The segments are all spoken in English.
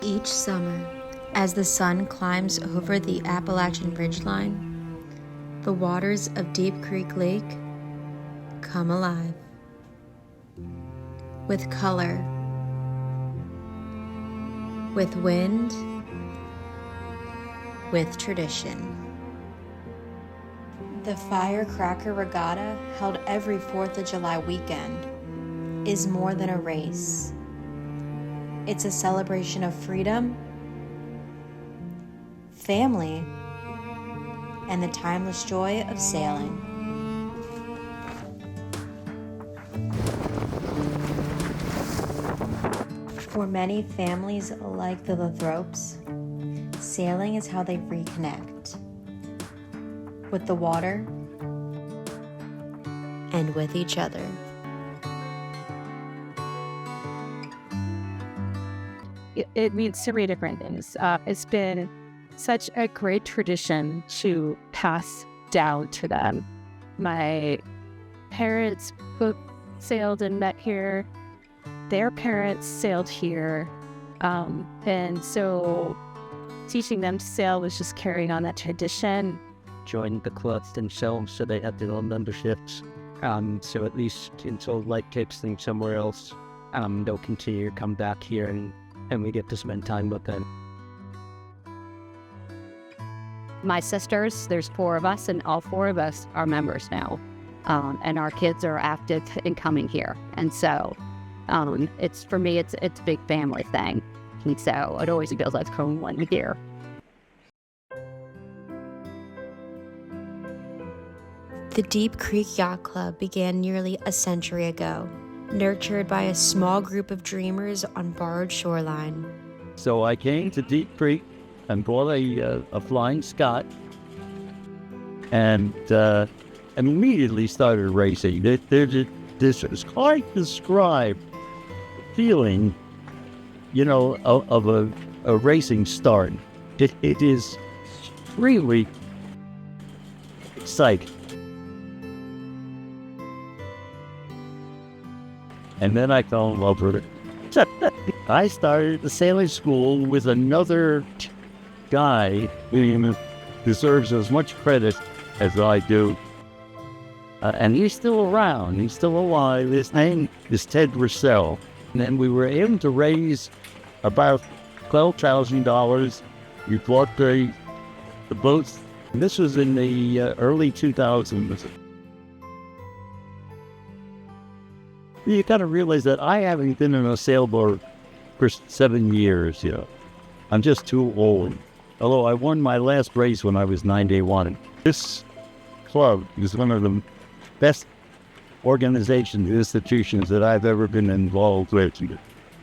Each summer, as the sun climbs over the Appalachian ridgeline, the waters of Deep Creek Lake come alive with color, with wind, with tradition. The Firecracker Regatta, held every 4th of July weekend, is more than a race. It's a celebration of freedom, family, and the timeless joy of sailing. For many families like the Lathropes, sailing is how they reconnect with the water and with each other. It means so many different things. It's been such a great tradition to pass down to them. My parents both sailed and met here. Their parents sailed here. And so teaching them to sail was just carrying on that tradition. Joined the clubs themselves, so they have their own memberships. So at least until life takes things somewhere else, they'll continue to come back here and we get to spend time with them. My sisters, there's 4 of us, and all 4 of us are members now. And our kids are active in coming here. And so it's, for me, it's a big family thing. And so it always feels like home when we're here. The Deep Creek Yacht Club began nearly a century ago, nurtured by a small group of dreamers on borrowed shoreline. So I came to Deep Creek and bought a Flying Scot and immediately started racing. This is hard to describe feeling, of a racing start. It is really exciting. And then I fell in love with it. I started the sailing school with another guy who deserves as much credit as I do. And he's still around. He's still alive. His name is Ted Russell. And then we were able to raise about $12,000. We bought the boats. And this was in the early 2000s. You got to realize that I haven't been in a sailboat for 7 years, I'm just too old. Although I won my last race when I was 91. This club is one of the best organizations, institutions that I've ever been involved with.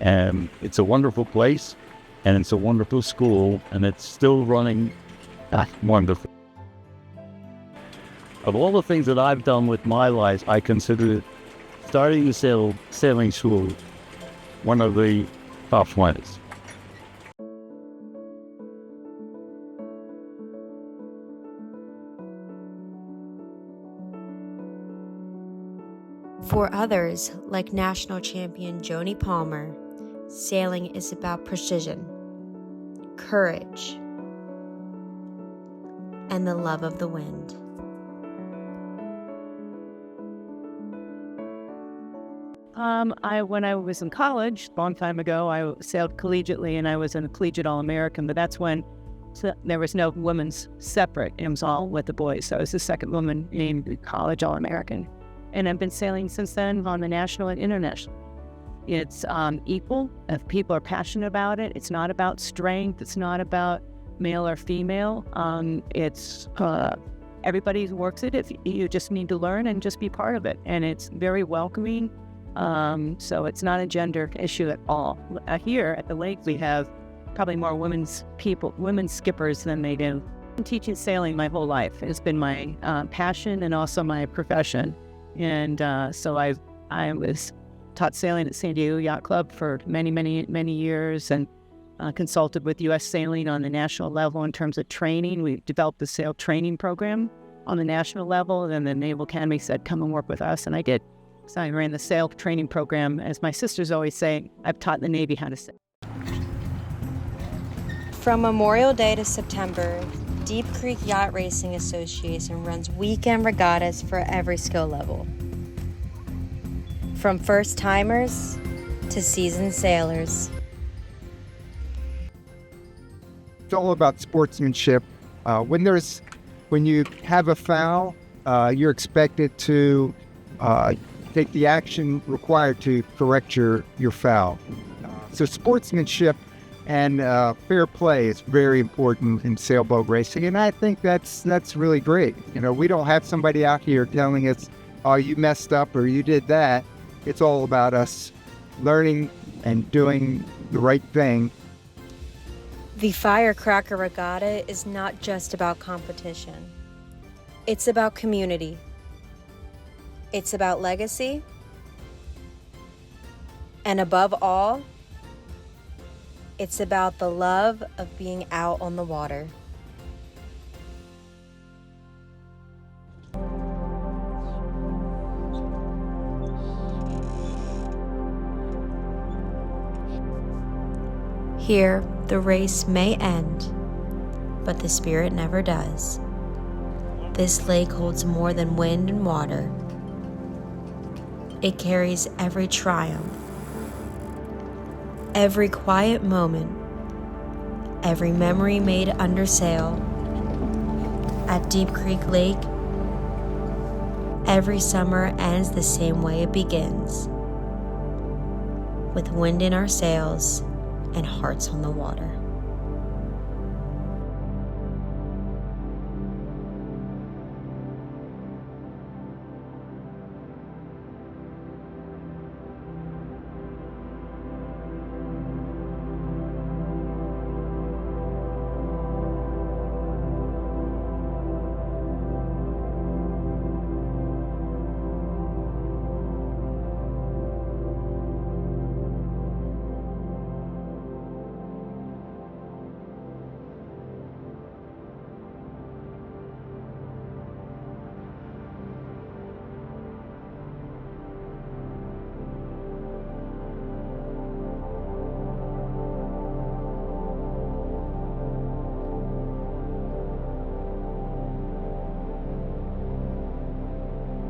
And it's a wonderful place, and it's a wonderful school, and it's still running. That's wonderful. Of all the things that I've done with my life, I consider starting the sailing school one of the tough ones. For others, like national champion Joni Palmer, sailing is about precision, courage, and the love of the wind. When I was in college, a long time ago, I sailed collegiately, and I was a collegiate All-American, but that's when there was no women's separate. It was all with the boys, so I was the second woman named college All-American. And I've been sailing since then on the national and international. It's equal if people are passionate about it. It's not about strength. It's not about male or female. It's everybody works it. If you just need to learn and just be part of it, and it's very welcoming. So it's not a gender issue at all. Here at the lake, we have probably more women skippers than they do. I've been teaching sailing my whole life. It's been my passion and also my profession. And so I was taught sailing at San Diego Yacht Club for many years, and consulted with U.S. Sailing on the national level in terms of training. We developed the sail training program on the national level, and then the Naval Academy said, come and work with us, and I did. So I ran the sail training program. As my sisters always say, I've taught the Navy how to sail. From Memorial Day to September, Deep Creek Yacht Racing Association runs weekend regattas for every skill level. From first-timers to seasoned sailors. It's all about sportsmanship. When you have a foul, you're expected to take the action required to correct your foul. So sportsmanship and fair play is very important in sailboat racing, and I think that's really great. We don't have somebody out here telling us, "Oh, you messed up" or "You did that." It's all about us learning and doing the right thing. The Firecracker Regatta is not just about competition. It's about community. It's about legacy. And above all, it's about the love of being out on the water. Here, the race may end, but the spirit never does. This lake holds more than wind and water. It carries every triumph, every quiet moment, every memory made under sail. At Deep Creek Lake, every summer ends the same way it begins, with wind in our sails and hearts on the water.